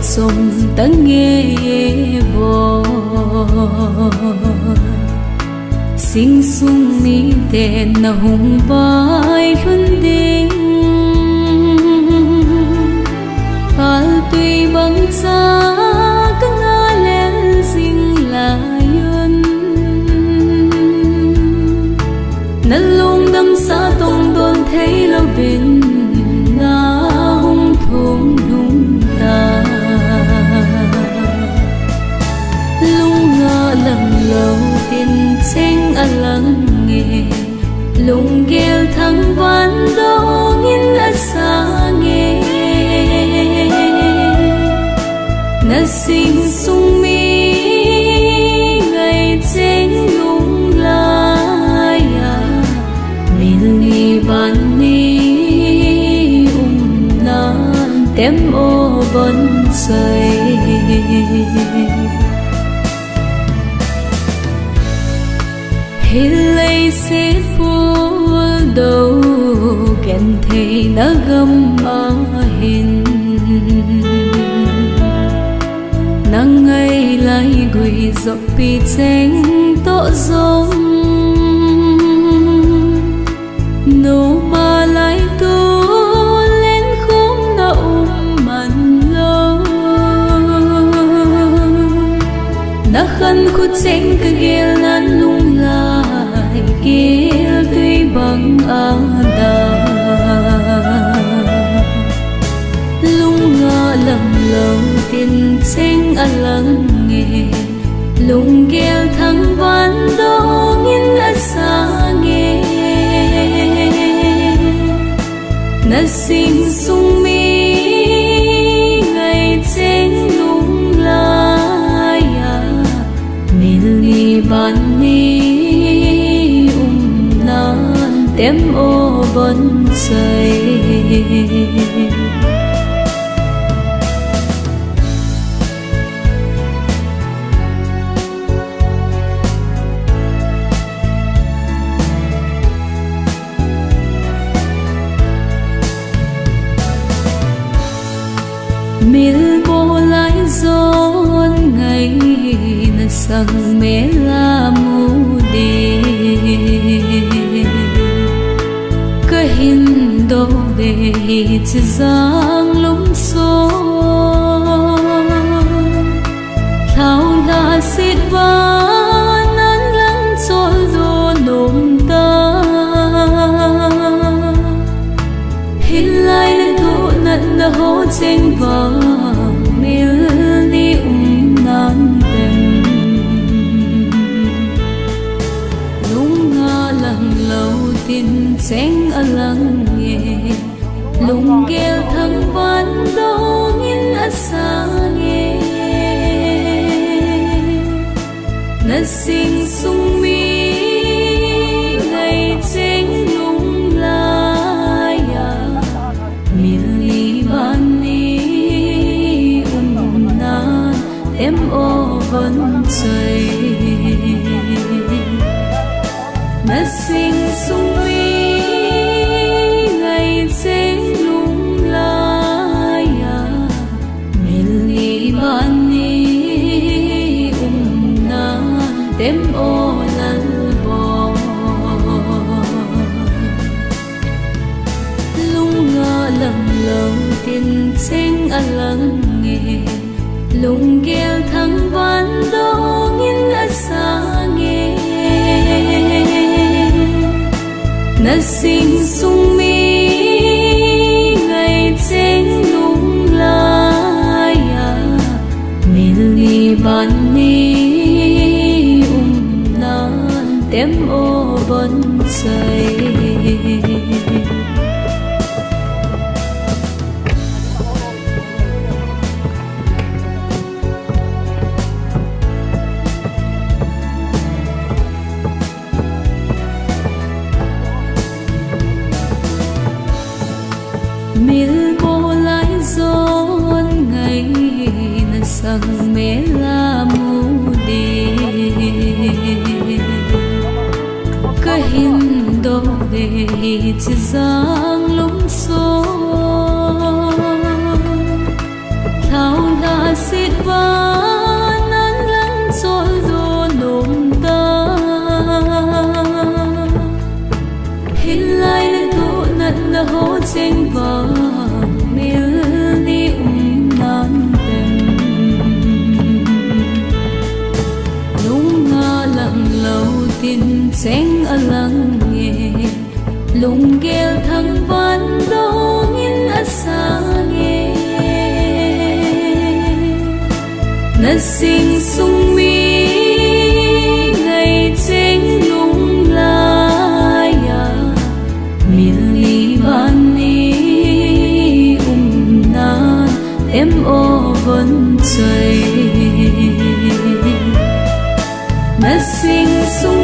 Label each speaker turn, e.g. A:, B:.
A: som tang nghe bo sing sung ni te na hung vai run ding pal tui bang cha ka nga len sing la yun na lung đâm sa tông đôn thấy lâu bên na hung thung lung ta lung nga lầm lâu tin chênh a lắng nghe lung ghel thăng văn đâu nghìn a sa nghe na sinh sung mi ngày chênh lung la ya min ni ban ni nan tem ô bấn trời hilay sẽ phul đầu kèn thầy đã gầm a hin nắng ngày lại gửi dọc pi chênh tỏ giống nô mà lại tu lên khóm na man lo na khăn khu chênh ka gel nan lung lại gel tùy bằng a da lung nga lầm lâu tin chênh a lắng nghe lung ghel thăng văn đâu nghìn a sa nghe na sinh sung mi ngày chênh lung la ya min ni ban ni nan tem ô bấn trời mil bo lại giòn ngày na sang mẹ la mu đi cái hin do về chỉ giang lúng xô thao là xịt va nan lắng trôi do nôm ta hin lại lên thụ nặn na hố chênh vàng mil ni nan tem lung nga lăng lâu tin chênh a lắng nghe lung ghel thăng văn đâu nghìn a sa nghe na sinh sung mi ngày chênh lung la ya min ni ban ni nan em ô vẫn trời na sinh sung mi ngày chênh lung la ya min ni ban ni nan tem ô lal bo lung nga lầm lâu tin chênh a lắng nghe lung ghel thăng văn đâu nghìn a sa nghe na sinh sung mi ngày chênh lung la ya min ni ban ni nan tem ô bấn trời mil bo lại giòn ngày na sang mẹ la mu đi cái hin do về chỉ giang lúng xô thao la xịt ba nan lăng trôi đô nôm ta hình lại lên thô nặn là hô trên ba mil đi nan tem lung nga lặng lâu tin chén ở lăng nghe lung ghel thăng ban đô nghìn ở xa nghe na sinh sung mi ngày chén lung la ya miền li ban ni nan em ô vẫn trời na sinh sung